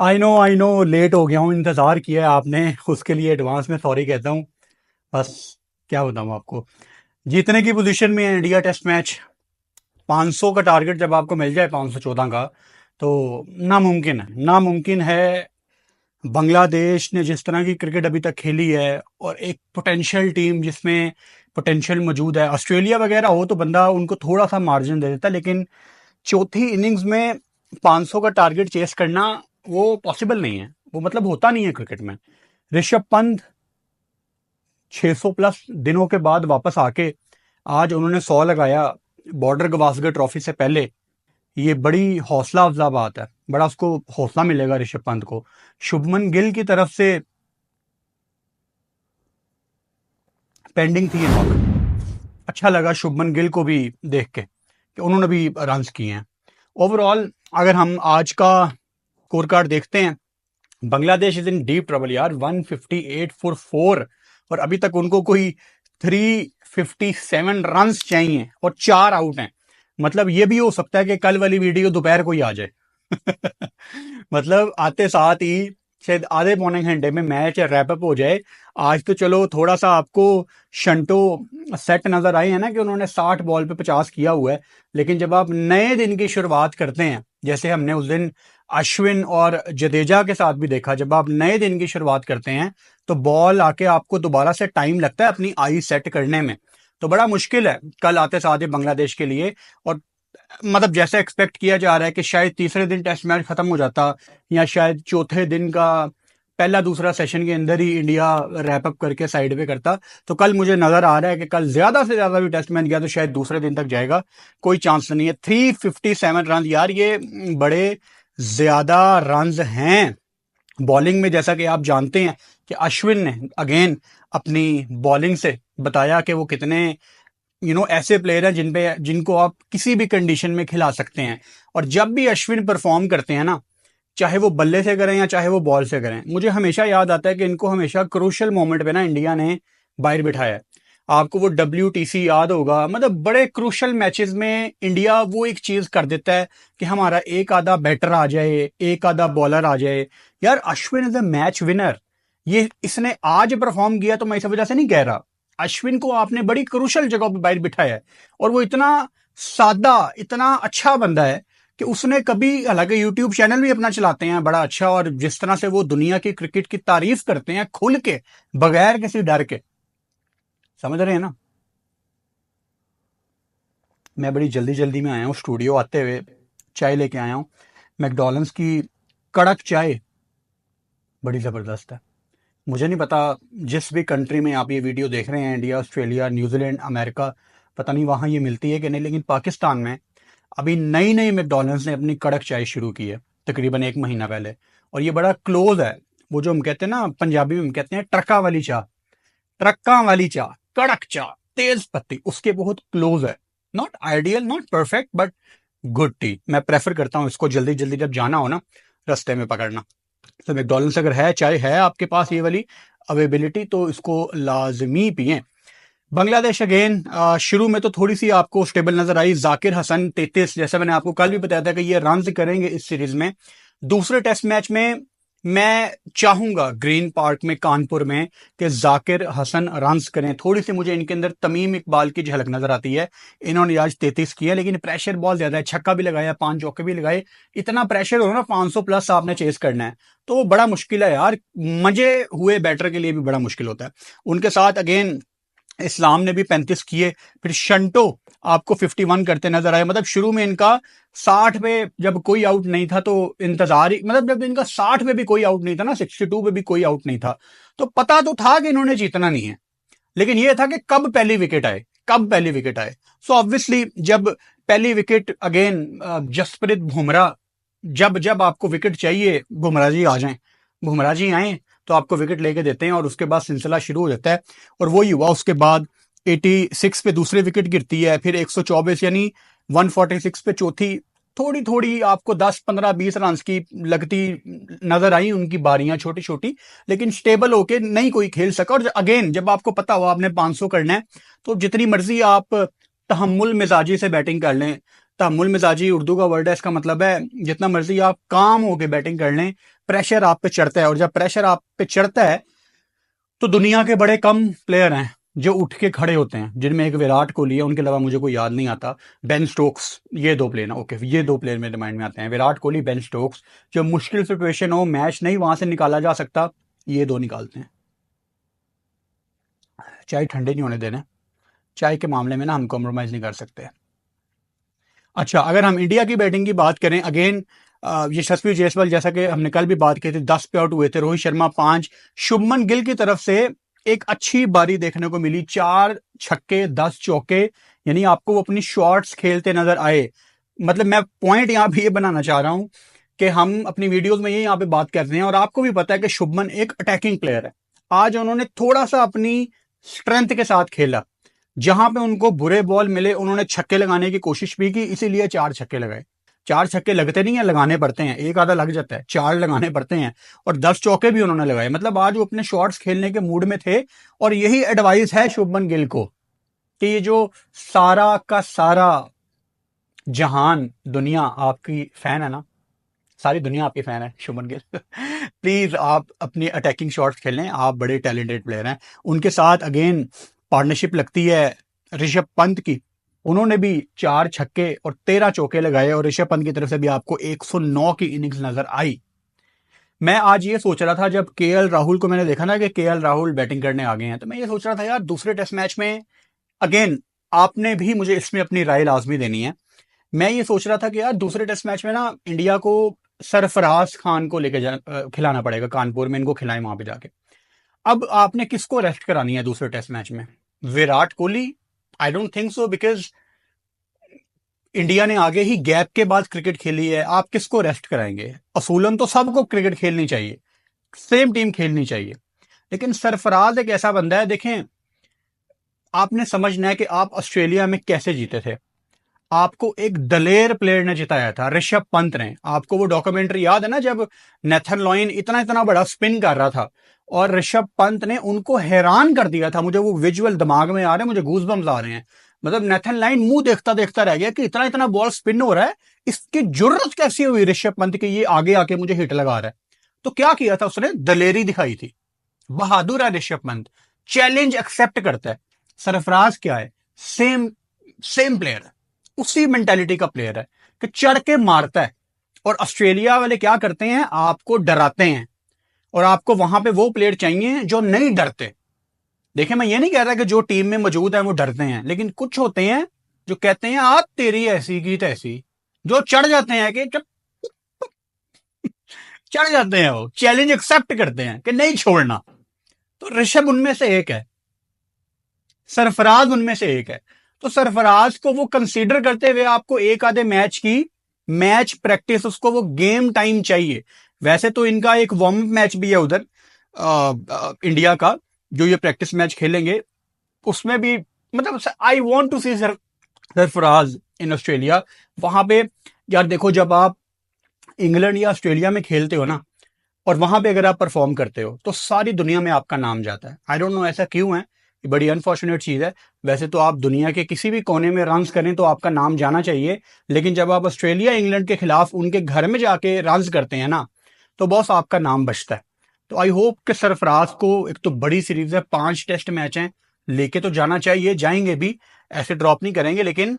I know late हो गया हूँ। इंतज़ार किया है आपने, उसके लिए एडवांस में सॉरी कहता हूँ। बस क्या बताऊँ आपको। जीतने की पोजीशन में है इंडिया टेस्ट मैच। 500 का टारगेट जब आपको मिल जाए, 514 का, तो नामुमकिन है, नामुमकिन है। बांग्लादेश ने जिस तरह की क्रिकेट अभी तक खेली है, और एक पोटेंशियल टीम जिसमें पोटेंशियल मौजूद है, ऑस्ट्रेलिया वगैरह हो तो बंदा उनको थोड़ा सा मार्जिन दे देता, लेकिन चौथी इनिंग्स में 500 का टारगेट चेस करना वो पॉसिबल नहीं है। वो मतलब होता नहीं है क्रिकेट में। ऋषभ पंत 600 प्लस दिनों के बाद वापस आके आज उन्होंने 100 लगाया बॉर्डर गवास्कर ट्रॉफी से पहले। ये बड़ी हौसला अफजा बात है, बड़ा उसको हौसला मिलेगा ऋषभ पंत को। शुभमन गिल की तरफ से पेंडिंग थी ये नॉक। अच्छा लगा शुभमन गिल को भी देख के कि उन्होंने भी रन किए हैं। ओवरऑल अगर हम आज का स्कोर कार्ड देखते हैं, Bangladesh is in deep trouble यार। 158 फॉर 4, और अभी तक उनको कोई 357 रन चाहिए और 4 आउट हैं। मतलब ये भी हो सकता है कि कल वाली वीडियो दोपहर को ही आ जाए। मतलब आते साथ ही शायद आधे पौने घंटे में मैच रैपअप हो जाए। आज तो चलो थोड़ा सा आपको शंटो सेट नजर आए हैं ना, कि उन्होंने 60 बॉल पे 50 किया हुआ है। लेकिन जब आप नए दिन की शुरुआत करते हैं, जैसे हमने उस दिन अश्विन और जडेजा के साथ भी देखा, जब आप नए दिन की शुरुआत करते हैं तो बॉल आके आपको दोबारा से टाइम लगता है अपनी आई सेट करने में। तो बड़ा मुश्किल है कल आते साथ ही बांग्लादेश के लिए। और मतलब जैसे एक्सपेक्ट किया जा रहा है कि शायद तीसरे दिन टेस्ट मैच खत्म हो जाता, या शायद चौथे दिन का पहला दूसरा सेशन के अंदर ही इंडिया रैपअप करके साइड पे करता। तो कल मुझे नजर आ रहा है कि कल ज्यादा से ज्यादा भी टेस्ट मैच गया तो शायद दूसरे दिन तक जाएगा। कोई चांस नहीं है। 357 रन यार, ये बड़े ज्यादा रन हैं। बॉलिंग में जैसा कि आप जानते हैं कि अश्विन ने अगेन अपनी बॉलिंग से बताया कि वो कितने ऐसे प्लेयर हैं जिनको आप किसी भी कंडीशन में खिला सकते हैं। और जब भी अश्विन परफॉर्म करते हैं ना, चाहे वो बल्ले से करें या चाहे वो बॉल से करें, मुझे हमेशा याद आता है कि इनको हमेशा क्रूशल मोमेंट पे ना इंडिया ने बाहर बिठाया है। आपको वो WTC याद होगा, मतलब बड़े क्रूशल मैचेस में इंडिया वो एक चीज कर देता है कि हमारा एक आधा बैटर आ जाए, एक आधा बॉलर आ जाए। यार Ashwin is a match winner. ये इसने आज परफॉर्म किया तो मैं इस वजह से नहीं कह रहा। अश्विन को आपने बड़ी क्रूशल जगह पे बाहर बिठाया है, और वो इतना सादा, इतना अच्छा बंदा है कि उसने कभी, हालांकि यूट्यूब चैनल भी अपना चलाते हैं बड़ा अच्छा, और जिस तरह से वो दुनिया की क्रिकेट की तारीफ करते हैं खुल के, बगैर किसी डर के, समझ रहे हैं ना। मैं बड़ी जल्दी जल्दी में आया हूँ स्टूडियो आते हुए, चाय लेके आया हूँ। मैकडॉनल्ड्स की कड़क चाय बड़ी ज़बरदस्त है। मुझे नहीं पता जिस भी कंट्री में आप ये वीडियो देख रहे हैं, इंडिया, ऑस्ट्रेलिया, न्यूजीलैंड, अमेरिका, पता नहीं वहाँ ये मिलती है कि नहीं, लेकिन पाकिस्तान में अभी नई नई मैकडॉनल्ड्स ने अपनी कड़क चाय शुरू की है, तकरीबन 1 महीना पहले। और ये बड़ा क्लोज है। वो जो हम कहते हैं ना, पंजाबी में हम कहते हैं ट्रका वाली चाय, ट्रक्का वाली चाय, कड़क चाय, तेज पत्ती, उसके बहुत क्लोज है। Not ideal, not perfect, but good T. मैं प्रेफर करता हूँ इसको जल्दी जल्दी जब जाना हो ना, रास्ते में पकड़ना। तो मैकडॉनल्ड्स अगर है, चाय है आपके पास ये वाली अवेलेबिलिटी, तो इसको लाजमी पिए। बांग्लादेश अगेन शुरू में तो थोड़ी सी आपको स्टेबल नजर आई। जाकिर हसन 33, जैसा मैंने आपको कल भी बताया था कि ये रन करेंगे इस सीरीज में। दूसरे टेस्ट मैच में मैं चाहूंगा ग्रीन पार्क में, कानपुर में, कि जाकिर हसन रन करें। थोड़ी सी मुझे इनके अंदर तमीम इकबाल की झलक नजर आती है। इन्होंने आज 33 किया, लेकिन प्रेशर बहुत ज्यादा है। छक्का भी लगाया, 5 चौके भी लगाए। इतना प्रेशर हो ना, 500 प्लस आपने चेस करना है तो बड़ा मुश्किल है यार। मजे हुए बैटर के लिए भी बड़ा मुश्किल होता है। उनके साथ अगेन इस्लाम ने भी 35 किए। फिर शंटो आपको 51 करते नजर आए। मतलब शुरू में इनका 60 पे जब कोई आउट नहीं था तो इंतजार ही, मतलब जब इनका 60 पे भी कोई आउट नहीं था ना, 62 पे भी कोई आउट नहीं था, तो पता तो था कि इन्होंने जीतना नहीं है। लेकिन यह था कि कब पहली विकेट आए, कब पहली विकेट आए। सो ऑब्वियसली जब पहली विकेट अगेन जसप्रीत बुमराह, जब जब आपको विकेट चाहिए बुमराह जी आ जाएं, बुमराह जी आए तो आपको विकेट लेके देते हैं, और उसके बाद सिलसिला शुरू हो जाता है। और वही हुआ। उसके बाद 86 पे दूसरी विकेट गिरती है, फिर 124 यानी 146 पे चौथी। थोड़ी थोड़ी आपको 10 15 20 रन की लगती नजर आई उनकी बारियां, छोटी छोटी, लेकिन स्टेबल होके नहीं कोई खेल सका। और अगेन जब आपको पता हो आपने 500 करना है, तो जितनी मर्जी आप तहम्मुल मिजाजी से बैटिंग कर लें, तामुल मिजाजी उर्दू का वर्ड है, इसका मतलब है जितना मर्जी आप काम होके बैटिंग कर लें, प्रेशर आप पे चढ़ता है। और जब प्रेशर आप पे चढ़ता है तो दुनिया के बड़े कम प्लेयर हैं जो उठ के खड़े होते हैं, जिनमें एक विराट कोहली है, उनके अलावा मुझे कोई याद नहीं आता। बेन स्टोक्स, ये दो प्लेयर ना, ओके, ये दो प्लेयर मेरे माइंड में आते हैं, विराट कोहली, बेन स्टोक्स। जो मुश्किल सिचुएशन हो, मैच नहीं वहां से निकाला जा सकता, ये दो निकालते हैं। चाय ठंडे नहीं होने देने, चाय के मामले में ना हम कॉम्प्रोमाइज नहीं कर सकते। अच्छा, अगर हम इंडिया की बैटिंग की बात करें, अगेन यशस्वी जायसवाल, जैसा कि हमने कल भी बात की थी, 10 पे आउट हुए थे, रोहित शर्मा 5। शुभमन गिल की तरफ से एक अच्छी बारी देखने को मिली, 4 छक्के 10 चौके, यानी आपको वो अपनी शॉट्स खेलते नजर आए। मतलब मैं पॉइंट यहां पे ये बनाना चाह रहा हूं कि हम अपनी वीडियोस में ये यहां पे बात करते हैं और आपको भी पता है कि शुभमन एक अटैकिंग प्लेयर है। आज उन्होंने थोड़ा सा अपनी स्ट्रेंथ के साथ खेला, जहां पे उनको बुरे बॉल मिले उन्होंने छक्के लगाने की कोशिश भी की, इसीलिए 4 छक्के लगाए। 4 छक्के लगते नहीं है, लगाने पड़ते हैं, एक आधा लग जाता है, 4 लगाने पड़ते हैं। और 10 चौके भी उन्होंने लगाए। मतलब आज वो अपने शॉट्स खेलने के मूड में थे। और यही एडवाइस है शुभमन गिल को कि ये जो सारा का सारा जहान, दुनिया आपकी फैन है ना, सारी दुनिया आपकी फैन है शुभमन गिल। प्लीज आप अपनी अटैकिंग शॉट्स खेलें, आप बड़े टैलेंटेड प्लेयर हैं। उनके साथ अगेन पार्टनरशिप लगती है ऋषभ पंत की, उन्होंने भी 4 छक्के और 13 चौके लगाए और ऋषभ पंत की तरफ से भी आपको 109 की इनिंग्स नजर आई। मैं आज ये सोच रहा था, जब केएल राहुल को मैंने देखा ना कि केएल राहुल बैटिंग करने आ गए हैं, तो मैं ये सोच रहा था यार दूसरे टेस्ट मैच में, अगेन आपने भी मुझे इसमें अपनी राय लाजमी देनी है। मैं ये सोच रहा था कि यार दूसरे टेस्ट मैच में ना इंडिया को सरफराज खान को लेकर खिलाना पड़ेगा, कानपुर में इनको खिलाएं वहां पे जाके। अब आपने किसको रेस्ट करानी है दूसरे टेस्ट मैच में? Virat Kohli? I don't think so, because India ने आगे ही गैप के बाद क्रिकेट खेली है। आप किसको रेस्ट कराएंगे? असूलन तो सबको क्रिकेट खेलनी चाहिए, सेम टीम खेलनी चाहिए, लेकिन सरफराज एक ऐसा बंदा है, देखें आपने समझना है कि आप ऑस्ट्रेलिया में कैसे जीते थे। आपको एक दलेर प्लेयर ने जिताया था, ऋषभ पंत ने। आपको वो डॉक्यूमेंट्री याद है ना, जब नेथन लॉइन इतना इतना बड़ा स्पिन कर रहा था और ऋषभ पंत ने उनको हैरान कर दिया था। मुझे वो विजुअल दिमाग में आ रहे हैं, मुझे गूज़बम्स आ रहे हैं। मतलब नेथन लाइन मुंह देखता देखता रह गया कि इतना इतना बॉल स्पिन हो रहा है, इसकी जरूरत कैसी हुई ऋषभ पंत की, ये आगे आके मुझे हिट लगा रहा है। तो क्या किया था उसने? दलेरी दिखाई थी। बहादुर है ऋषभ पंत, चैलेंज एक्सेप्ट करता है। सरफराज क्या है? सेम सेम प्लेयर है, उसी मेंटेलिटी का प्लेयर है कि चढ़ के मारता है। और ऑस्ट्रेलिया वाले क्या करते हैं? आपको डराते हैं, और आपको वहां पे वो प्लेयर चाहिए जो नहीं डरते। देखिए, मैं ये नहीं कह रहा कि जो टीम में मौजूद है वो डरते हैं, लेकिन कुछ होते हैं जो कहते हैं आप तेरी ऐसी की तैसी, जो चढ़ जाते हैं कि चढ़ जाते हैं, वो चैलेंज एक्सेप्ट करते हैं कि नहीं छोड़ना। तो ऋषभ उनमें से एक है, सरफराज उनमें से एक है। तो सरफराज को वो कंसीडर करते हुए आपको एक आधे मैच की मैच प्रैक्टिस, उसको वो गेम टाइम चाहिए। वैसे तो इनका एक वार्म अप मैच भी है उधर इंडिया का, जो ये प्रैक्टिस मैच खेलेंगे उसमें भी, मतलब I want to see Sarfaraz in Australia. वहां पे यार देखो, जब आप इंग्लैंड या ऑस्ट्रेलिया में खेलते हो ना, और वहां पे अगर आप परफॉर्म करते हो तो सारी दुनिया में आपका नाम जाता है। आई डोंट नो ऐसा क्यों है, ये बड़ी अनफॉर्चुनेट चीज है। वैसे तो आप दुनिया के किसी भी कोने में रन्स करें तो आपका नाम जाना चाहिए, लेकिन जब आप ऑस्ट्रेलिया इंग्लैंड के खिलाफ उनके घर में जाके रन्स करते हैं ना, तो बॉस आपका नाम बचता है। तो आई होप कि सरफराज को, एक तो बड़ी सीरीज है, 5 टेस्ट मैच हैं, लेके तो जाना चाहिए, जाएंगे भी, ऐसे ड्रॉप नहीं करेंगे। लेकिन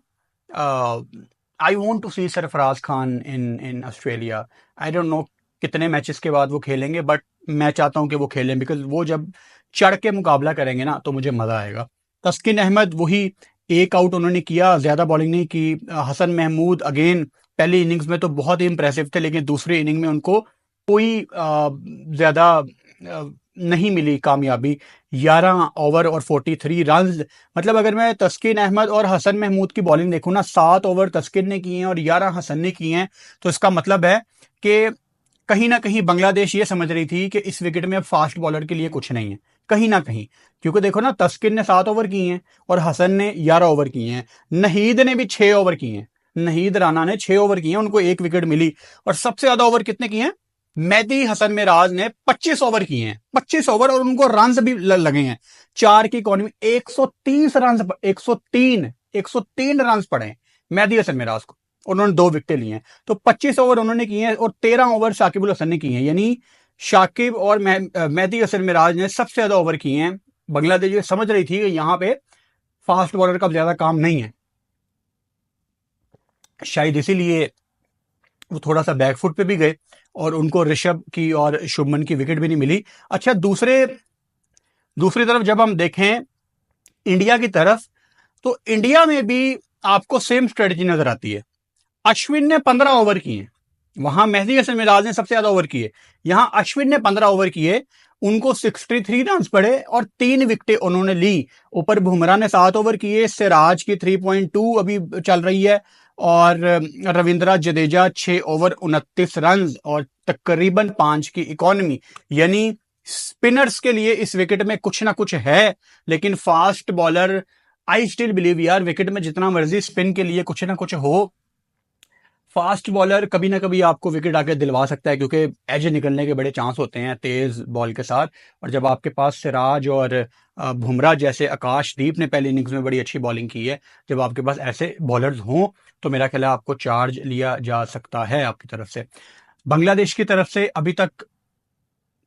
I want to see Sarfaraz Khan in in Australia. I don't know कितने मैचेस के बाद वो खेलेंगे, बट मैं चाहता हूं कि वो खेलें, बिकॉज वो जब चढ़ के मुकाबला करेंगे ना तो मुझे मजा आएगा। तस्किन अहमद, वही एक आउट उन्होंने किया, ज्यादा बॉलिंग नहीं की। हसन महमूद अगेन पहली इनिंग्स में तो बहुत ही इंप्रेसिव थे, लेकिन दूसरी इनिंग में उनको कोई ज्यादा नहीं मिली कामयाबी। 11 ओवर और 43 रन। मतलब अगर मैं तस्किन अहमद और हसन महमूद की बॉलिंग देखूं ना, 7 ओवर तस्किन ने किए हैं और 11 हसन ने किए हैं, तो इसका मतलब है कि कहीं ना कहीं बांग्लादेश ये समझ रही थी कि इस विकेट में अब फास्ट बॉलर के लिए कुछ नहीं है, कहीं ना कहीं। क्योंकि देखो ना, तस्किन ने 7 ओवर किए हैं और हसन ने 11 ओवर किए हैं। नहीद ने भी 6 ओवर किए हैं, नहीद राना ने 6 ओवर किए हैं, उनको 1 विकेट मिली। और सबसे ज्यादा ओवर कितने किए हैं? मेहदी हसन मिराज ने 25 ओवर किए हैं, 25 ओवर, और उनको रन भी लगे हैं। 4 की इकॉनमी, 130 रन, 103 रन पड़े हैं मेहदी हसन मिराज को। उन्होंने 2 विकेटें ली हैं। तो 25 ओवर उन्होंने किए हैं और 13 ओवर शाकिब अल हसन ने किए हैं, यानी शाकिब और मेहदी हसन मिराज ने सबसे ज्यादा ओवर किए हैं। बांग्लादेश ये समझ रही थी कि यहाँ पे फास्ट बॉलर का ज्यादा काम नहीं है, शायद इसीलिए वो थोड़ा सा बैकफुट पे भी गए और उनको ऋषभ की और शुभमन की विकेट भी नहीं मिली। अच्छा, दूसरी तरफ जब हम देखें इंडिया की तरफ, तो इंडिया में भी आपको सेम स्ट्रेटजी नजर आती है। अश्विन ने 15 ओवर किए, वहां मेहदी हसन मिराज ने सबसे ज्यादा ओवर किए, यहां अश्विन ने 15 ओवर किए, उनको 63 रन पड़े और 3 विकेटें उन्होंने ली। ऊपर बुमराह ने 7 ओवर किए, सिराज की 3.2 अभी चल रही है, और रविंद्र जडेजा 6 ओवर 29 रन और तकरीबन 5 की इकोनॉमी। यानी स्पिनर्स के लिए इस विकेट में कुछ ना कुछ है, लेकिन fast bowler, I still believe यार, विकेट में जितना मर्जी स्पिन के लिए कुछ ना कुछ हो, फास्ट बॉलर कभी ना कभी आपको विकेट आके दिलवा सकता है, क्योंकि एज निकलने के बड़े चांस होते हैं तेज बॉल के साथ। और जब आपके पास सिराज और बुमराह जैसे, आकाशदीप ने पहली इनिंग्स में बड़ी अच्छी बॉलिंग की है, जब आपके पास ऐसे बॉलर्स हों तो मेरा ख्याल है आपको चार्ज लिया जा सकता है आपकी तरफ से। बांग्लादेश की तरफ से अभी तक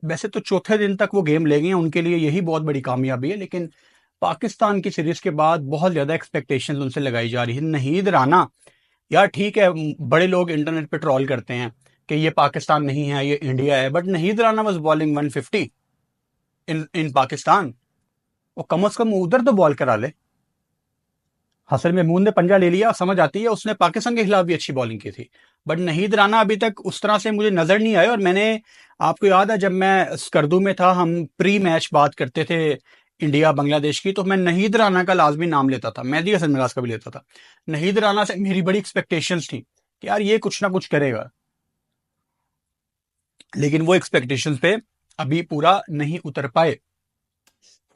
वैसे तो चौथे दिन तक वो गेम ले गए हैं, उनके लिए यही बहुत बड़ी कामयाबी है, लेकिन पाकिस्तान की सीरीज के बाद बहुत ज्यादा एक्सपेक्टेशंस उनसे लगाई जा रही है। नहीद राना, यार ठीक है, बड़े लोग इंटरनेट पे ट्रोल करते हैं कि ये पाकिस्तान नहीं है, ये इंडिया है, बट नहीद राना वाज बॉलिंग 150 इन पाकिस्तान। वो कम से कम उधर तो बॉल करा ले। हसन महमूद ने पंजा ले लिया, समझ आती है, उसने पाकिस्तान के खिलाफ भी अच्छी बॉलिंग की थी, बट नहीद राना अभी तक उस तरह से मुझे नजर नहीं आया। और मैंने, आपको याद है जब मैं स्कर्दू में था, हम प्री मैच बात करते थे इंडिया बांग्लादेश की, तो मैं नहीद राना का लाजमी नाम लेता था, मेहदी हसन मिराज का भी लेता था। नहीद राना से मेरी बड़ी एक्सपेक्टेशंस थी कि यार ये कुछ ना कुछ करेगा, लेकिन वो एक्सपेक्टेशंस पे अभी पूरा नहीं उतर पाए।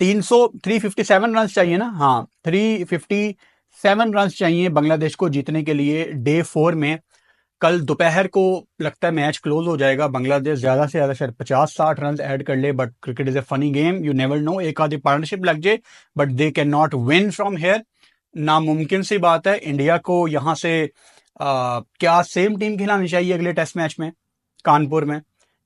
357 रन चाहिए ना, हाँ 357 रन चाहिए बांग्लादेश को जीतने के लिए डे 4 में। कल दोपहर को लगता है मैच क्लोज हो जाएगा, बांग्लादेश ज्यादा से ज्यादा शायद 50-60 रन ऐड कर ले, but cricket is a funny game, you never know, एक आधी पार्टनरशिप लग जाए, but they can not win from here. नामुमकिन सी बात है। इंडिया को यहां से क्या सेम टीम खिलानी चाहिए अगले टेस्ट मैच में कानपुर में,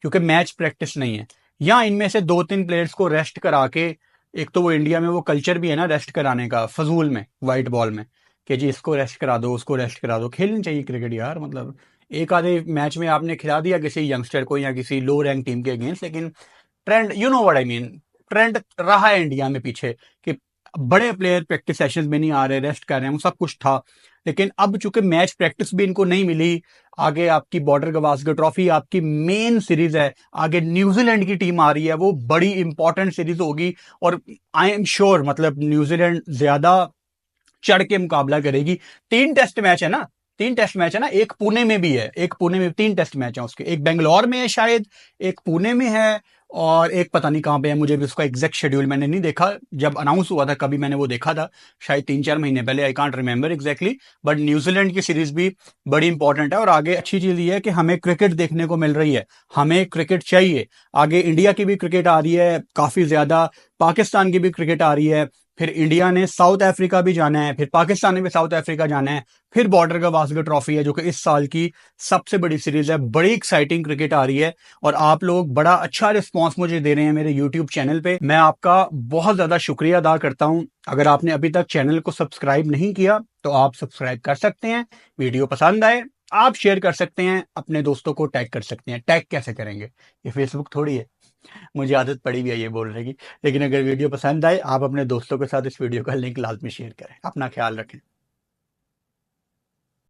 क्योंकि मैच प्रैक्टिस नहीं है, या इनमें से 2-3 प्लेयर्स को रेस्ट करा के, एक तो वो इंडिया में वो कल्चर भी है ना रेस्ट कराने का फजूल में, व्हाइट बॉल में, कि जी इसको रेस्ट करा दो, उसको रेस्ट करा दो। खेलनी चाहिए क्रिकेट यार, मतलब एक आधे मैच में आपने खिला दिया किसी यंगस्टर को या किसी लो रैंक टीम के अगेंस्ट, लेकिन trend, you know what I mean, trend रहा है इंडिया में पीछे कि बड़े प्लेयर प्रैक्टिस सेशंस में नहीं आ रहे, रेस्ट कर रहे हैं, वो सब कुछ था। लेकिन अब चूंकि मैच प्रैक्टिस भी इनको नहीं मिली, आगे आपकी बॉर्डर गवास्कर ट्रॉफी आपकी मेन सीरीज है, आगे न्यूजीलैंड की टीम आ रही है, वो बड़ी इंपॉर्टेंट सीरीज होगी, और आई एम श्योर मतलब न्यूजीलैंड ज्यादा चढ़ के मुकाबला करेगी। 3 टेस्ट मैच है ना, एक पुणे में भी है, एक पुणे में 3 टेस्ट मैच है उसके, एक बेंगलोर में है शायद, एक पुणे में है, और एक पता नहीं कहां पे है, मुझे भी उसका एग्जैक्ट शेड्यूल मैंने नहीं देखा, जब अनाउंस हुआ था कभी मैंने वो देखा था, शायद 3-4 महीने पहले, I can't remember exactly. But New Zealand की सीरीज भी बड़ी इंपॉर्टेंट है, और आगे अच्छी चीज ये है कि हमें क्रिकेट देखने को मिल रही है, हमें क्रिकेट चाहिए। आगे इंडिया की भी क्रिकेट आ रही है काफी ज्यादा, पाकिस्तान की भी क्रिकेट आ रही है, फिर इंडिया ने साउथ अफ्रीका भी जाना है, फिर पाकिस्तान ने भी साउथ अफ्रीका जाना है, फिर बॉर्डर गवास्कर ट्रॉफी है जो कि इस साल की सबसे बड़ी सीरीज है। बड़ी एक्साइटिंग क्रिकेट आ रही है, और आप लोग बड़ा अच्छा रिस्पांस मुझे दे रहे हैं मेरे यूट्यूब चैनल पे, मैं आपका बहुत ज्यादा शुक्रिया अदा करता हूं। अगर आपने अभी तक चैनल को सब्सक्राइब नहीं किया तो आप सब्सक्राइब कर सकते हैं, वीडियो पसंद आए आप शेयर कर सकते हैं, अपने दोस्तों को टैग कर सकते हैं। टैग कैसे करेंगे, ये फेसबुक थोड़ी है, मुझे आदत पड़ी हुई है ये बोलने की, लेकिन अगर वीडियो पसंद आए आप अपने दोस्तों के साथ इस वीडियो का लिंक लाजमी शेयर करें। अपना ख्याल रखें।